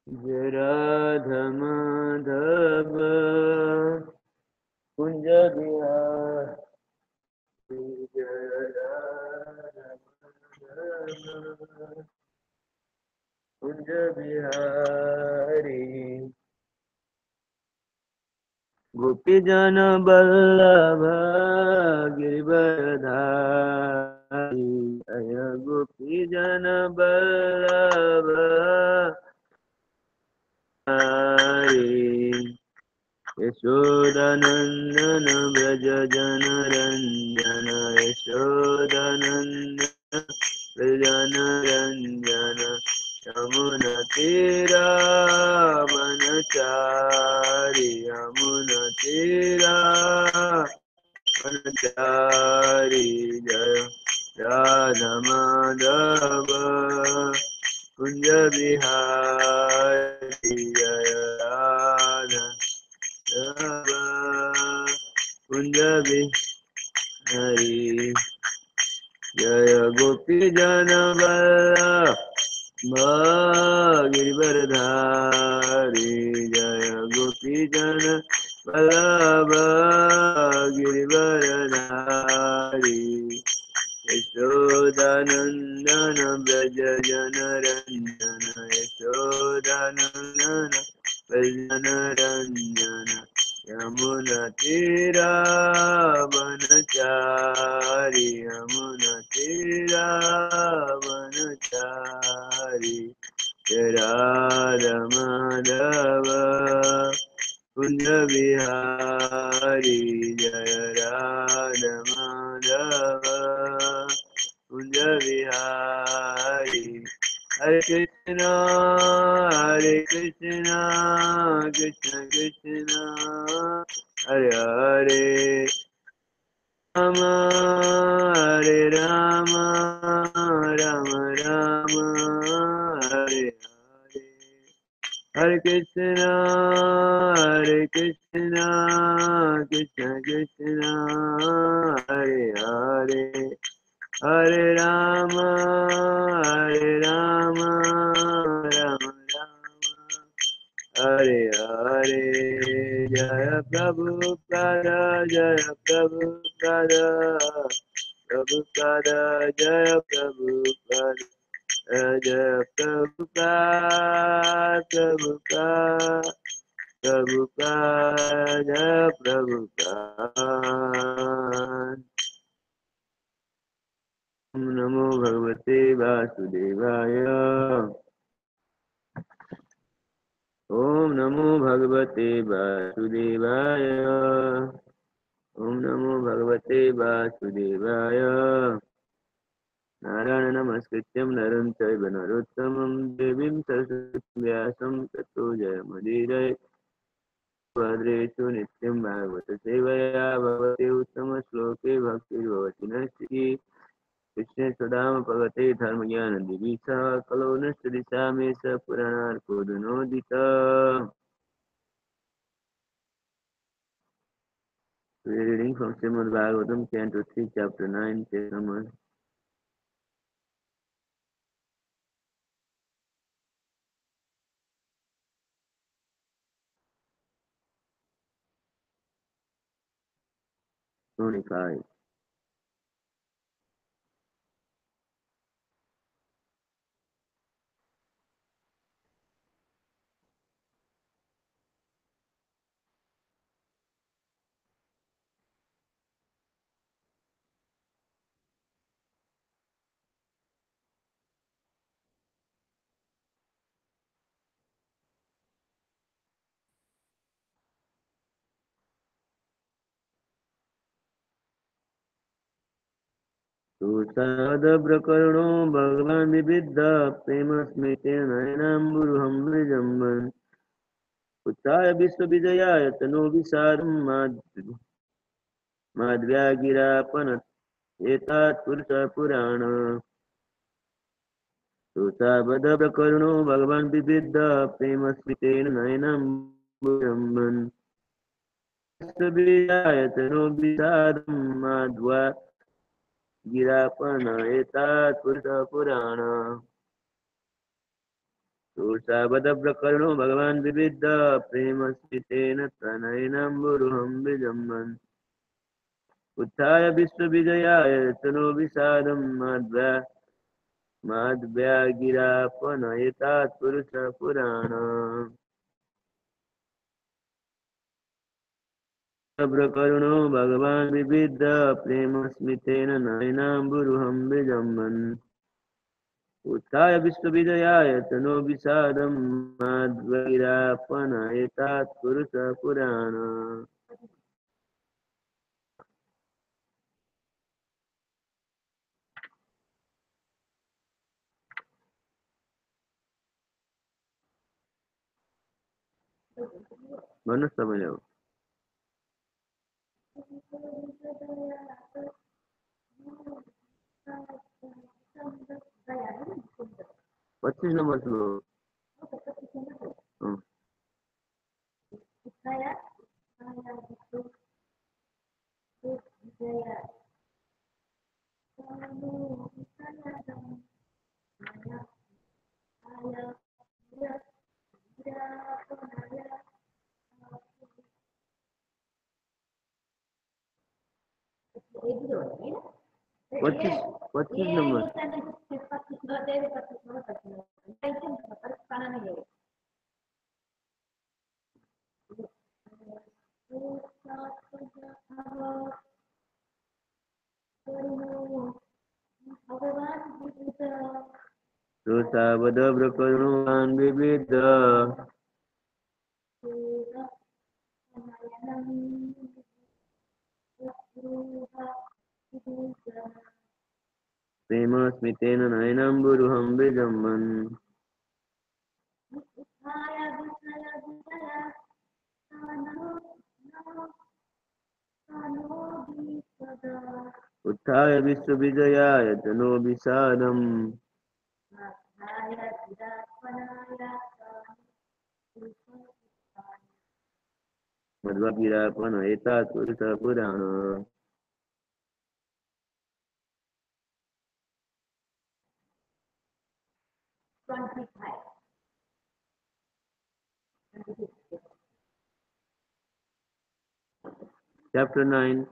जय राधा माधव कुंज बिहारी। जय राधा माधव कुंज बिहारी। गोपी जन बल्लभ गिरिवरधारी। जय गोपी जन बल्लभ यशोदानंदन व्रज जन रंजन। यशोदानंदन व्रज जन रंजन। यमुना तीरा वनचारी। यमुना तीरा वनचारी। जय राधा माधव कुंज बिहारी। जय राधा कुंज बिहारी। जय गोपी जन वल्लभ गिरिवरधारी। जय गोपी जन वल्लभ गिरिवरधारी। यशोदानंदन व्रज जन रंजन। यशोदानंदन व्रज जन रंजन। यमुना तीरा वनचारी। यमुना तीरा वनचारी। जय राधा माधव कुंज बिहारी। जय राधा माधव कुंज बिहारी। हरे कृष्णा कृष्ण कृष्ण हरे हरे राम हरे राम राम राम हरे हरे। हरे कृष्ण कृष्ण कृष्ण हरे हरे। हरे राम राम राम हरे हरे। जय प्रभुपाद जय प्रभुपाद प्रभुपाद जय प्रभुपाद जय प्रभुपाद प्रभुपाद प्रभुपाद जय प्रभुपाद। ओम नमो भगवते वासुदेवाय। ओम नमो भगवते वासुदेवाय। ओम नमो भगवते वासुदेवाय। नारायण नमस्कृत्यं नरं चैव नरोत्तमं देवीं सरस्वतीं व्यासं ततो जयमुदीरये। भद्रेषु नित्यं भागवत सेवया भवति उत्तमश्लोके भक्तिर्भवति नश्चिकी। कृष्णे सदाम भगवते धर्मज्ञानदिवि सह कलो नष्टदिशा मे स पुराणार्कोदनोदिता। We are reading from Srimad Bhagavatam, Canto 3, Chapter 9, Page number 25. सुसादप्रकरणो भगवान् विविध प्रेम स्मृतेन नयनाम्बुरुहं विजम्बन्। उत्थाय विश्वविजयाय तनो विशारं माध्व्यागिरापन एतात् पुरुषः पुराण। सुसावधप्रकरणो भगवान् विविध प्रेम स्मृतेन नयनाम्बुरुहं विश्वविजयाय तनो विशारं माध्व्यागिरापन एतात् पुरुषः पुराण। प्रकरणो भगवान् विविध प्रेम स्मितेन तनयनाम्बुरुहं विजम्बन् उत्थाय विश्वविजयाय तनो विषादं माध्व्यागिरापनयतात् पुरुष पुराण प्रकरणो भगवान् विविध प्रेम स्मितेन नयनाम्बुरुहं विजम्बन् उत्थाय विश्वविजयाय तनो विषादं माध्वैरापनयतात् पुरुष पुराण मनुष्य समझ लो 25 नंबर श्लोक पच्चीस नंबर श्रोतावद प्रकरणोऽन् विविध प्रेम स्मितेन नयनाम्बुरुहं विजम्बन् उत्थाय विश्वविजयाय तनो विषादम् मध्वगिरापनयतात् पुरुष पुराण Chapter 9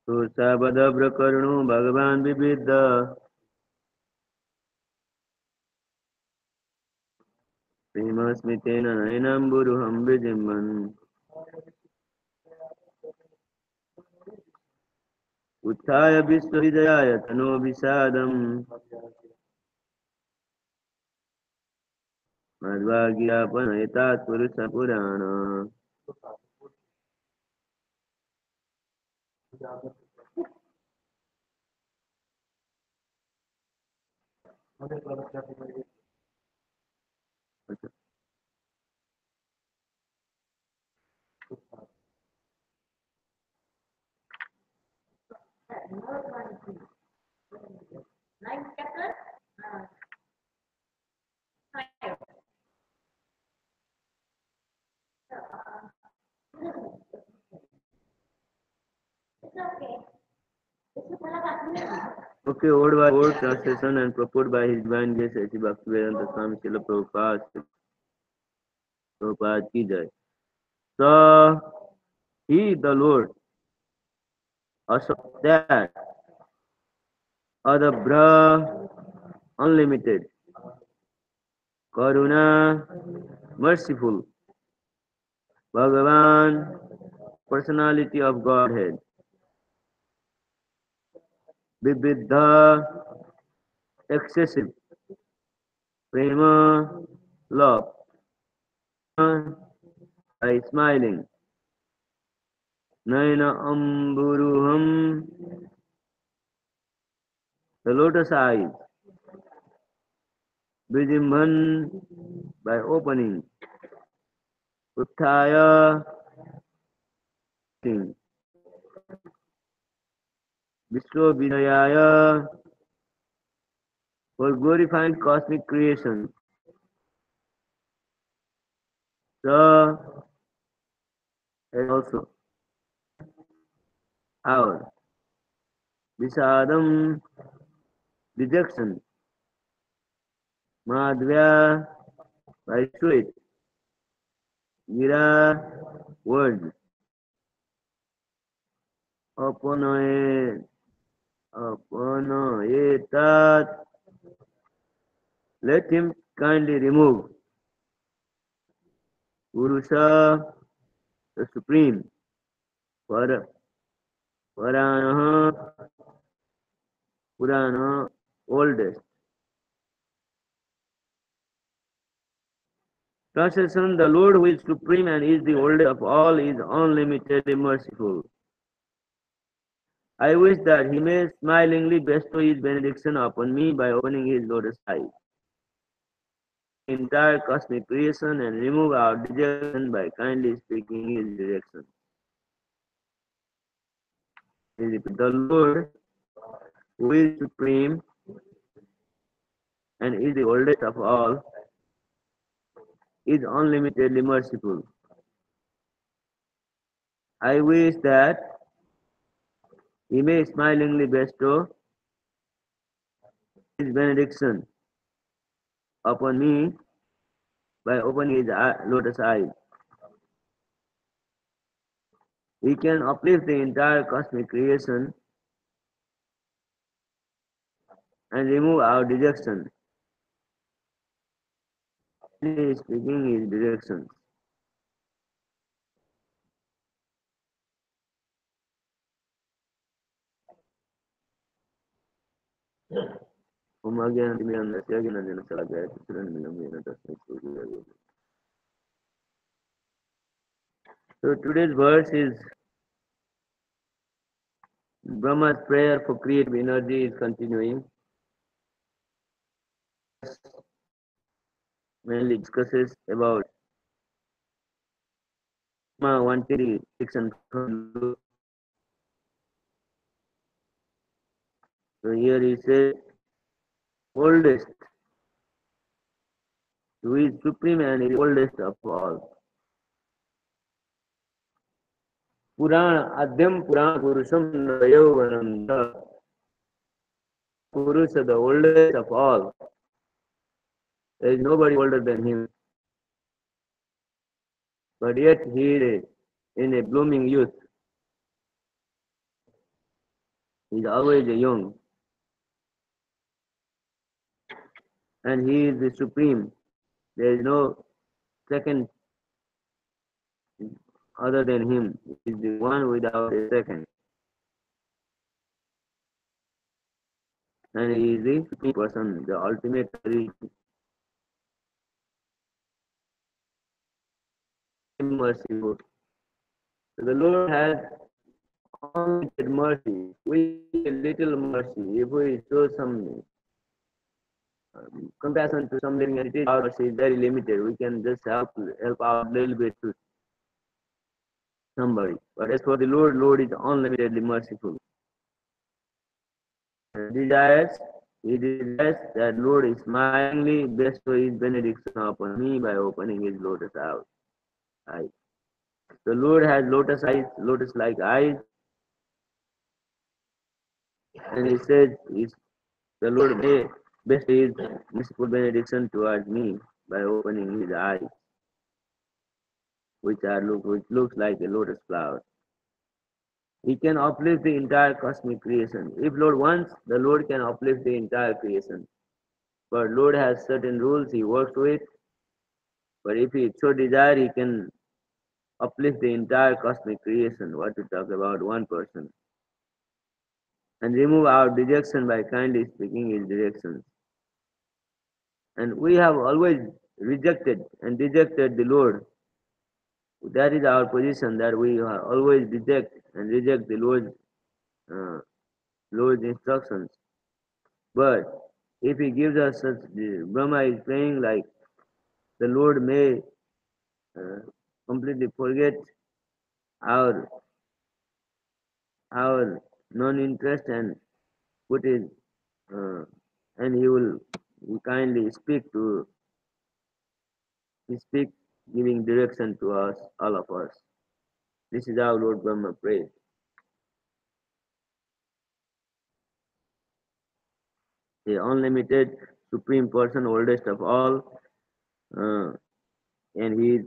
श्रोतावद प्रकरणो भगवान् विविध प्रेम स्मितेन नयनाम्बुरुहं विजम्बन् उत्थाय विश्वविजयाय तनो विषादम् मध्वगिरापनयतात् पुरुष पुराण Okay, word translation and proposed by His Divine Grace Sri Bhaktivedanta Swami Srila Prabhupada ki jai. So He, the Lord, asserts that Adabra, unlimited, Karuna, merciful, Bhagavan, personality of Godhead, Vividha, excessive, Prema, love, by smiling, Naina Amburuham, the lotus eyes, Vijimban by opening. Uttaya thing. Vishwabhinayaya for glorifying cosmic creation. Sa and also our. Visadam rejection. Madhya by sweet. Gira word. Upon that let him kindly remove Purusha the Supreme Par Purana Purana oldest. Translation: the Lord who is supreme and is the oldest of all is unlimitedly merciful. I wish that he may smilingly bestow his benediction upon me by opening his lotus eyes. Entire cosmic creation and remove our dejection by kindly speaking his direction. The Lord, who is supreme and is the oldest of all, is unlimitedly merciful. I wish that he may smilingly bestow his benediction upon me by opening his lotus eyes. He can uplift the entire cosmic creation and remove our dejection. He is speaking his directions. So today's verse is Brahma's prayer for creative energy is continuing. Mainly discusses about Brahma wanting the fiction from the Lord. So here he says, oldest, who is supreme and is oldest of all. Purana Adyam Purana Purusham Yauvanam Purusha, the oldest of all. There is nobody older than him. But yet he is in a blooming youth. He is always young. And he is the supreme. There is no second other than him. He is the one without a second. And he is the supreme person, the ultimate merciful. So the Lord has unlimited mercy. We a little mercy. If we show some compassion to some living entity, our mercy is very limited. We can just help out a little bit to somebody. But as for the Lord, Lord is unlimitedly merciful. He desires that Lord is smilingly bestow his benediction upon me by opening his lotus eyes. The Lord has lotus eyes, lotus-like eyes, and he says, the Lord may bestow his merciful benediction towards me by opening his eyes, which looks like a lotus flower. He can uplift the entire cosmic creation. If Lord wants, the Lord can uplift the entire creation. But Lord has certain rules he works with. But if he so desire, he can uplift the entire cosmic creation. What to talk about one person. And remove our dejection by kindly speaking his directions. And we have always rejected and dejected the Lord. That is our position, that we always reject the uh, Lord's instructions. But If he gives us such, Brahma is praying like the Lord may uh, completely forget our our non-interest and put his uh, and he will kindly speak giving direction to us, all of us. This is how Lord Brahma prays. The unlimited supreme person, oldest of all, uh, and he is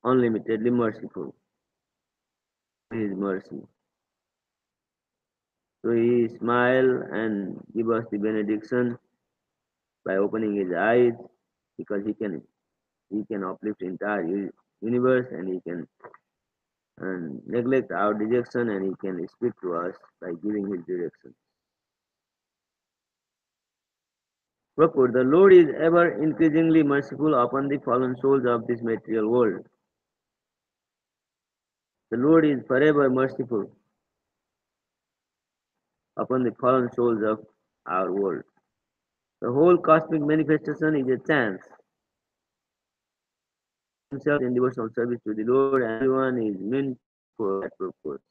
unlimitedly merciful. His mercy. So he smile and give us the benediction by opening his eyes because he can uplift entire universe and he can neglect our dejection and he can speak to us by giving his direction. Purport: the Lord is ever increasingly merciful upon the fallen souls of this material world. The Lord is forever merciful upon the fallen souls of our world. The whole cosmic manifestation is a chance. Himself in devotional service to the Lord, and everyone is meant for that purpose.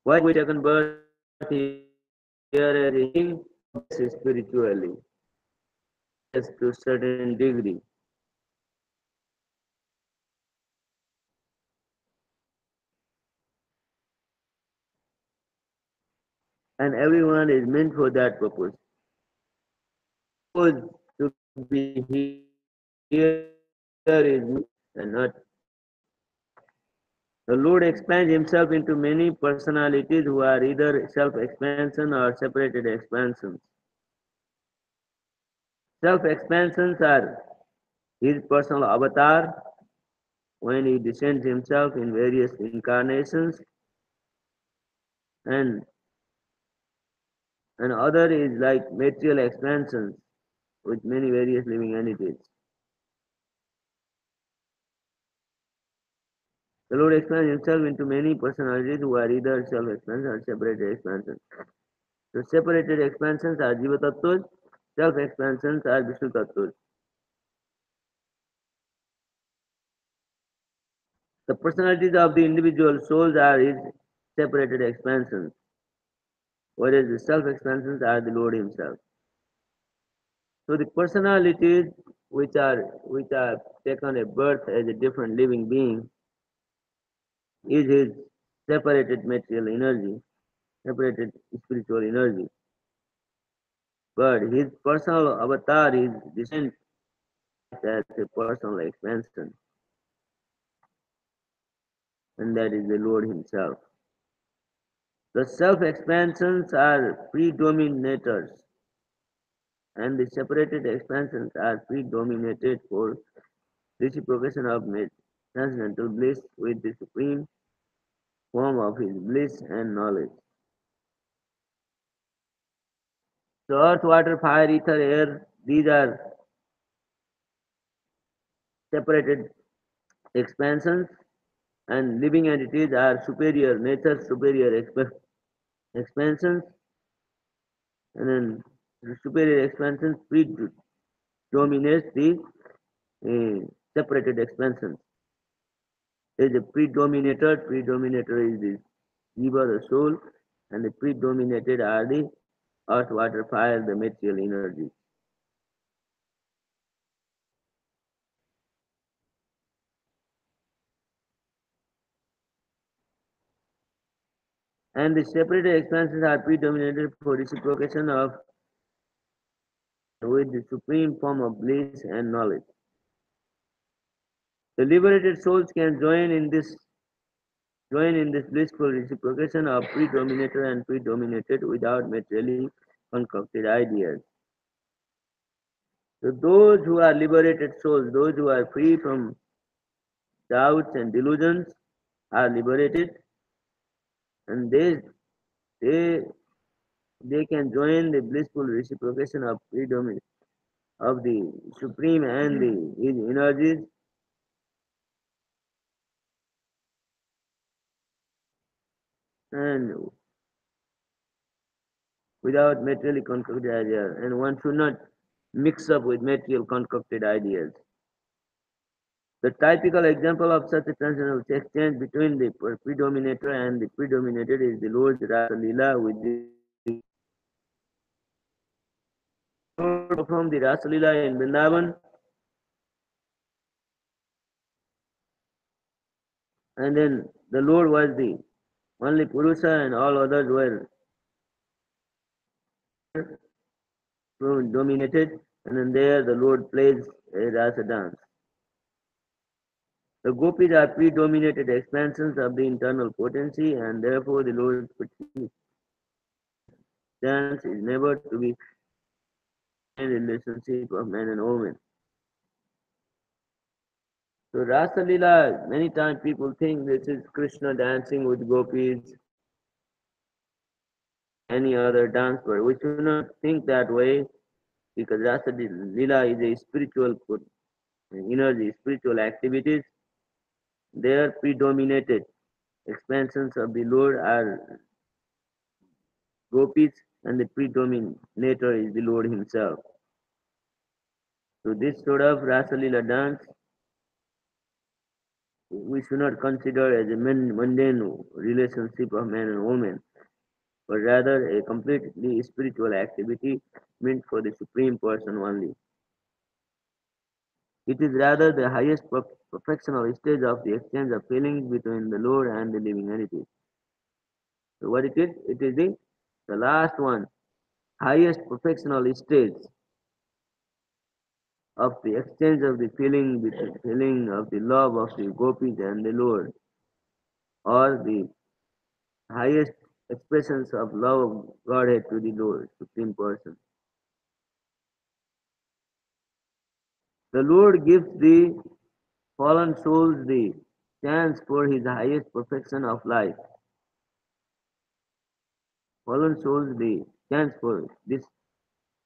Why we taken birth here as a being spiritually, yes, to a certain degree. And everyone is meant for that purpose. Supposed to be here is and not. The Lord expands himself into many personalities who are either self-expansion or separated expansions. Self-expansions are his personal avatar when he descends himself in various incarnations, and other is like material expansions with many various living entities. The Lord expands himself into many personalities who are either self-expansion or separated expansions. The separated expansions are Jiva Tattvas, self-expansions are Vishnu Tattvas. The personalities of the individual souls are his separated expansions, whereas the self-expansions are the Lord himself. So the personalities which are taken a birth as a different living being is his separated material energy, separated spiritual energy. But his personal avatar is descent as a personal expansion, and that is the Lord himself. The self-expansions are predominators, and the separated expansions are predominated for reciprocation of transcendental bliss with the supreme form of his bliss and knowledge. So earth, water, fire, ether, air, these are separated expansions, and living entities are superior, nature superior expansions, and then the superior expansions predominates the separated expansions. There is a predominator is the Jiva, the soul, and the predominated are the earth, water, fire, the material energy. And the separated expansions are predominated for reciprocation of with the supreme form of bliss and knowledge. The liberated souls can join in this blissful reciprocation of predominator and predominated without materially concocted ideas. So those who are liberated souls, those who are free from doubts and delusions, are liberated, and they they can join the blissful reciprocation of of the supreme and his energies, and without materially concocted ideas, and one should not mix up with material concocted ideas. The typical example of such a transcendental exchange between the predominator and the predominated is the Lord's Rasa Leela with the Lord performed the Rasa Leela in Vrindavan, and then the Lord was the only Purusha and all others were dominated, and then there the Lord plays a Rasa dance. The gopis are predominated expansions of the internal potency, and therefore the Lord's dance is never to be in relationship of man and woman. So Rasa Leela, many times people think this is Krishna dancing with gopis, any other dance, but we should not think that way because Rasa Leela is a spiritual energy, spiritual activities. Their predominated expansions of the Lord are gopis, and the predominator is the Lord Himself. So this sort of Rasa Leela dance we should not consider as a mundane relationship of man and woman, but rather a completely spiritual activity meant for the Supreme Person only. It is rather the highest perfectional stage of the exchange of feelings between the Lord and the living entity. So what it is? It is the last one, highest perfectional stage of the exchange of the feeling of the love of the gopis and the Lord, or the highest expressions of love of Godhead to the Lord, Supreme Person. The Lord gives the fallen souls the chance for his highest perfection of life. Fallen souls the chance for this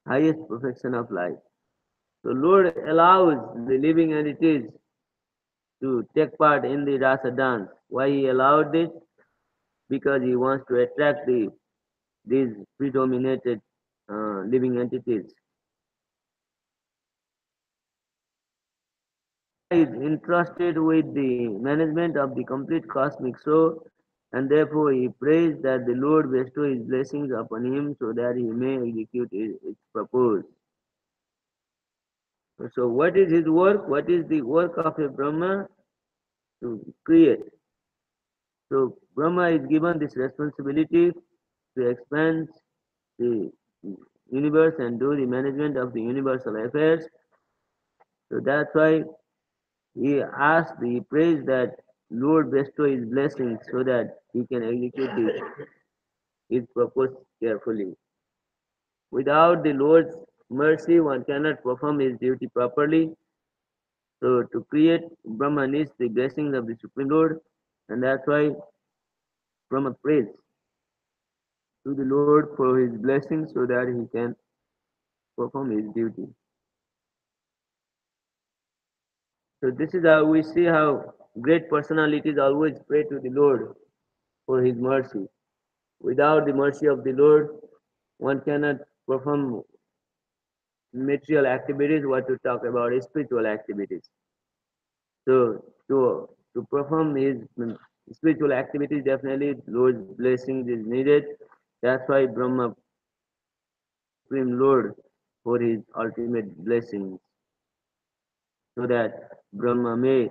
highest perfection of life. So Lord allows the living entities to take part in the rasa dance. Why he allowed this? Because he wants to attract these predominated living entities. He is entrusted with the management of the complete cosmic soul, and therefore he prays that the Lord bestow his blessings upon him so that he may execute its purpose. So, what is his work? What is the work of a Brahma? To create. So, Brahma is given this responsibility to expand the universe and do the management of the universal affairs. So, that's why he asks, he prays that Lord bestow his blessings so that he can execute his purpose carefully. Without the Lord's mercy, one cannot perform his duty properly. So to create, Brahma needs the blessings of the Supreme Lord, and that's why Brahma prays to the Lord for his blessings so that he can perform his duty. So this is how we see how great personalities always pray to the Lord for his mercy. Without the mercy of the Lord, one cannot perform material activities, what to talk about is spiritual activities. So to perform his spiritual activities, definitely Lord's blessings is needed. That's why Brahma Supreme Lord for his ultimate blessings, so that Brahma may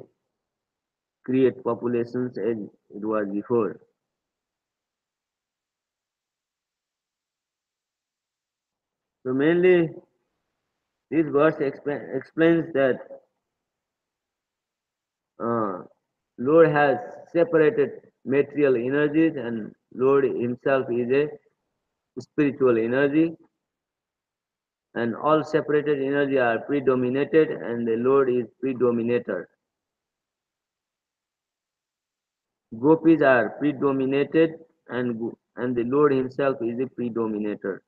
create populations as it was before. So mainly this verse explains that uh, Lord has separated material energies and Lord himself is a spiritual energy, and all separated energy are predominated and the Lord is predominator. Gopis are predominated and the Lord himself is a predominator.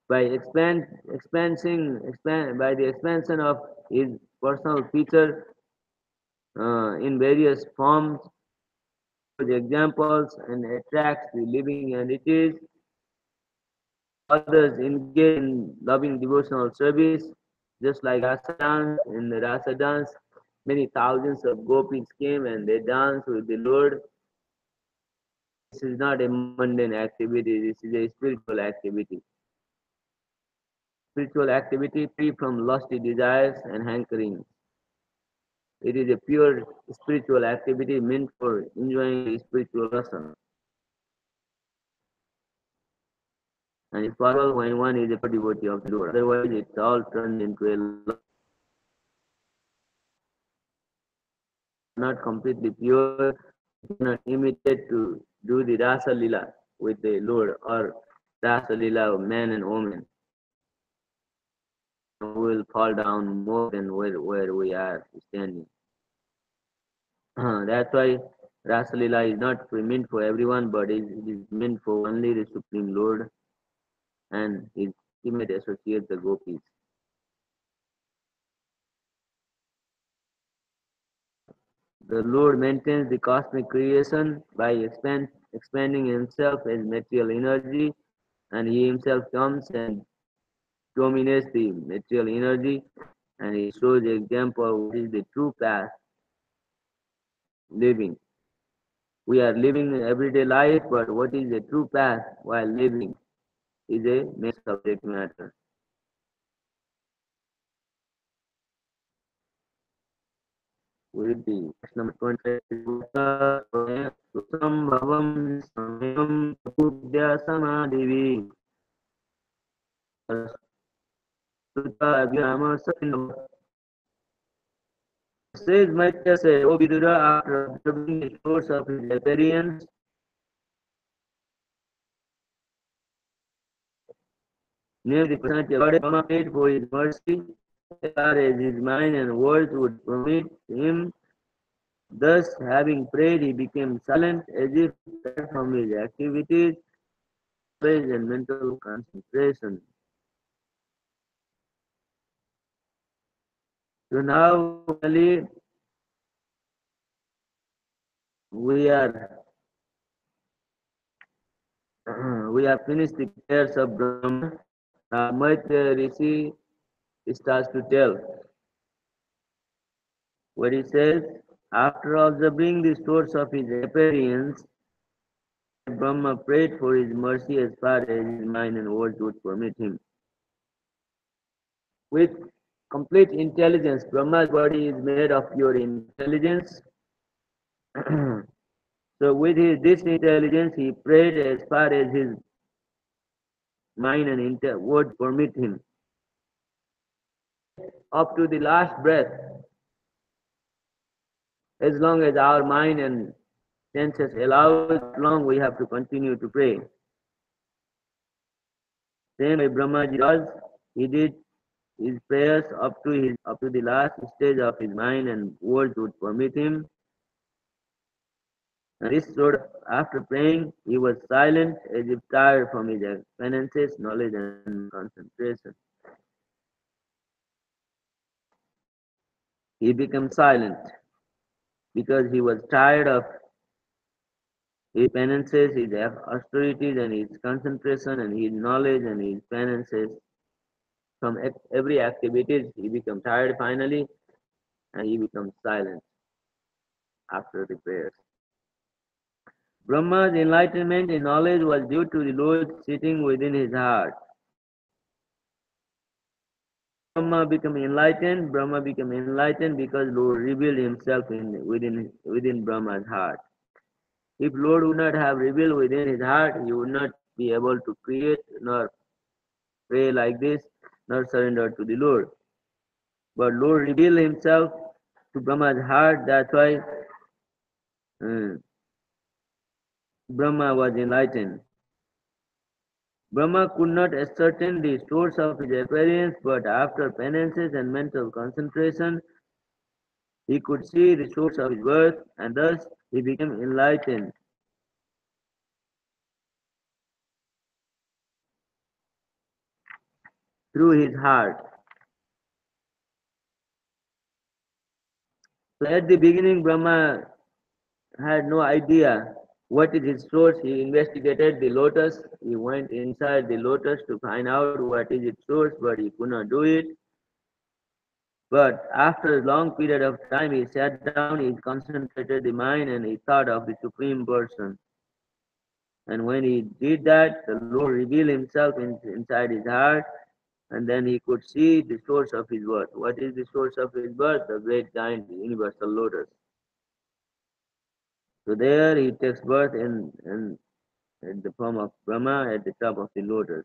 By by the expansion of his personal feature in various forms, examples and attracts the living entities. Others engage in loving devotional service, just like rasa dance. In the rasa dance, many thousands of gopis came and they danced with the Lord. This is not a mundane activity, this is a spiritual activity. Spiritual activity free from lusty desires and hankerings. It is a pure spiritual activity meant for enjoying the spiritual rasa. And it's possible when one is a pure devotee of the Lord. Otherwise, it's all turned into a not completely pure. You cannot imitate to do the rasa lila with the Lord or rasa lila of man and woman. We will fall down more than where we are standing. That's why rasa lila is not meant for everyone, but it is meant for only the Supreme Lord and his intimate associates, the gopis. The Lord maintains the cosmic creation by expanding himself as material energy, and he himself comes and dominates the material energy, and he shows the example what is the true path living. We are living everyday life, but what is the true path while living is a main subject matter. With the verse number 20, Sambhavam Samyam Pudya Samadivi Sutta Vyama Satin. Says Maitya said, O Vidura, after observing the source of his appearance, namely the personality of God, Brahma prayed for his mercy, as far as his mind and words would permit him. Thus, having prayed, he became silent, as if tired from his activities, praise and mental concentration. So now, finally, we are we have finished the prayers of Brahma. Now, Maitreya Rishi starts to tell what he says. After observing the source of his appearance, Brahma prayed for his mercy as far as his mind and words would permit him. With complete intelligence, Brahma's body is made of pure intelligence. So with this intelligence, he prayed as far as his mind and words permit him. Up to the last breath, as long as our mind and senses allow it, long we have to continue to pray. Same way Brahmaji does, he did his prayers up to the last stage of his mind and words would permit him. And this sort of, after praying, he was silent as if tired from his penances, knowledge and concentration. He became silent because he was tired of his penances, his austerities and his concentration and his knowledge and his penances. From every activity, he became tired finally and he becomes silent after the prayers. Brahma's enlightenment in knowledge was due to the Lord sitting within his heart. Brahma became enlightened because Lord revealed himself within Brahma's heart. If Lord would not have revealed within his heart, he would not be able to create nor pray like this, nor surrender to the Lord. But Lord revealed himself to Brahma's heart, that's why uh, Brahma was enlightened. Brahma could not ascertain the source of his appearance, but after penances and mental concentration, he could see the source of his birth, and thus he became enlightened through his heart. So at the beginning, Brahma had no idea what is its source. He investigated the lotus. He went inside the lotus to find out what is its source, but he could not do it. But after a long period of time, he sat down, he concentrated the mind, and he thought of the Supreme Person. And when he did that, the Lord revealed himself inside his heart, and then he could see the source of his birth. What is the source of his birth? The great giant universal lotus. So there he takes birth in the form of Brahma at the top of the lotus.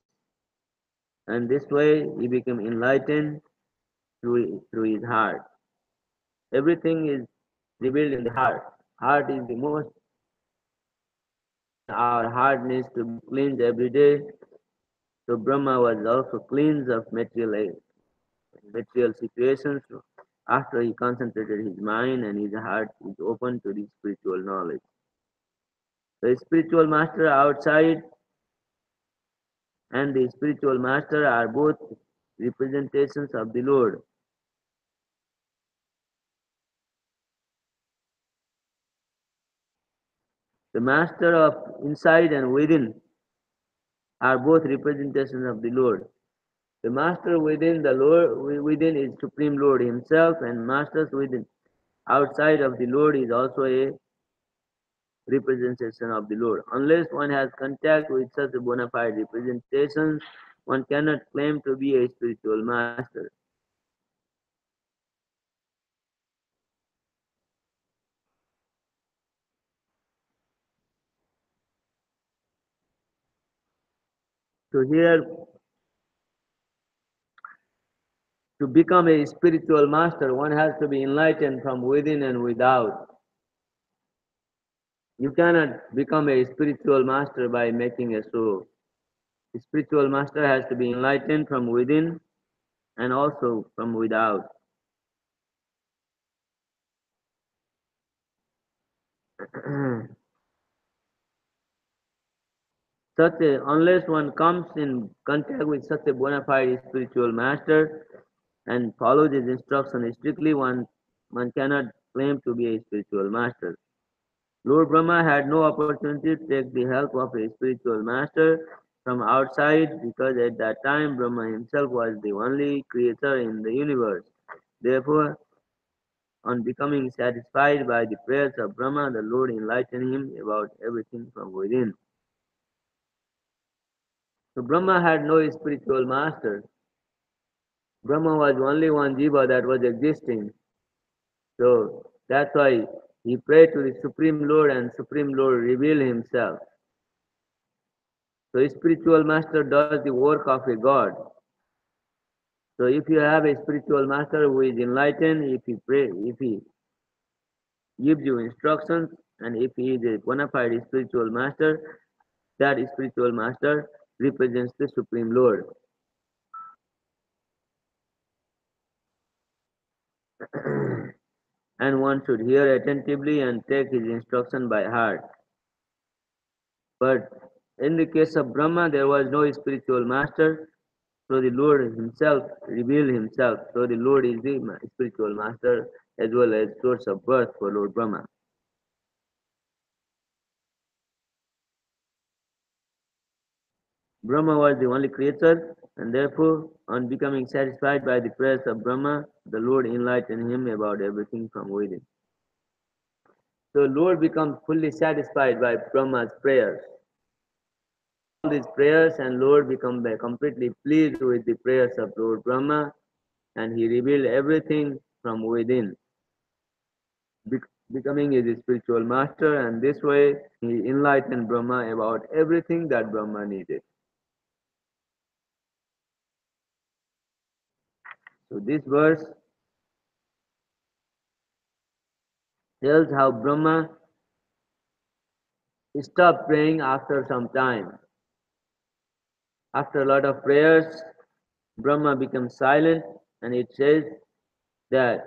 And this way he became enlightened through his heart. Everything is revealed in the heart. Heart is the most, our heart needs to be cleansed every day. So Brahma was also cleansed of material situations after he concentrated his mind and his heart is open to the spiritual knowledge. The spiritual master outside and the spiritual master are both representations of the Lord. The master of inside and within are both representations of the Lord. The master within the Lord within is Supreme Lord Himself, and masters within outside of the Lord is also a representation of the Lord. Unless one has contact with such a bona fide representations, one cannot claim to be a spiritual master. So here, to become a spiritual master, one has to be enlightened from within and without. You cannot become a spiritual master by making a show. The spiritual master has to be enlightened from within and also from without. Unless one comes in contact with such a bona fide spiritual master and follows his instruction strictly, one cannot claim to be a spiritual master. Lord Brahma had no opportunity to take the help of a spiritual master from outside because at that time Brahma himself was the only creator in the universe. Therefore, on becoming satisfied by the prayers of Brahma, the Lord enlightened him about everything from within. So Brahma had no spiritual master. Brahma was only one jiva that was existing. So that's why he prayed to the Supreme Lord and Supreme Lord revealed himself. So a spiritual master does the work of a god. So if you have a spiritual master who is enlightened, if he gives you instructions, and if he is a bona fide spiritual master, that spiritual master represents the Supreme Lord. And one should hear attentively and take his instruction by heart. But in the case of Brahma, there was no spiritual master, so the Lord himself revealed himself. So the Lord is the spiritual master as well as source of birth for Lord Brahma. Brahma was the only creature, and therefore, on becoming satisfied by the prayers of Brahma, the Lord enlightened him about everything from within. So Lord becomes fully satisfied by Brahma's prayers. All these prayers and Lord become completely pleased with the prayers of Lord Brahma, and he revealed everything from within, becoming his spiritual master, and this way he enlightened Brahma about everything that Brahma needed. So this verse tells how Brahma stopped praying after some time. After a lot of prayers, Brahma becomes silent, and it says that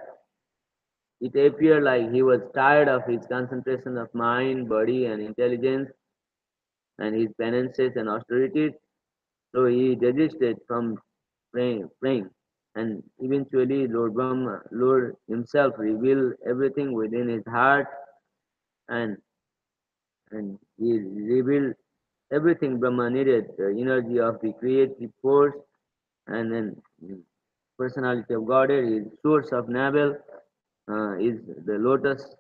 it appeared like he was tired of his concentration of mind, body, and intelligence, and his penances and austerities. So he desisted from praying. And eventually, Lord Brahma, Lord himself revealed everything within his heart, and he revealed everything Brahma needed, the energy of the creative force, and then personality of Godhead, is source of navel, is the lotus,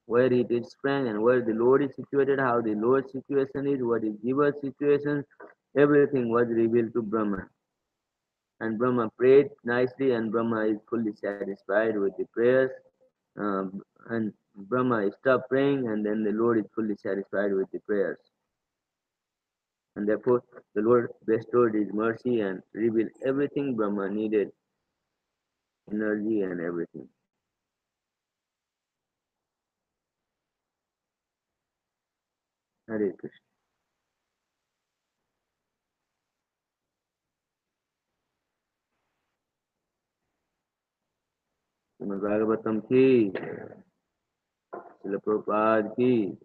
where it is sprang and where the Lord is situated, how the Lord's situation is, what is Jiva's situation, everything was revealed to Brahma. And Brahma prayed nicely, and Brahma is fully satisfied with the prayers. And Brahma stopped praying, and then the Lord is fully satisfied with the prayers. And therefore, the Lord bestowed His mercy and revealed everything Brahma needed, energy and everything. Hare Krishna. Srimad Bhagavatam ki, Srila Prabhupada ki.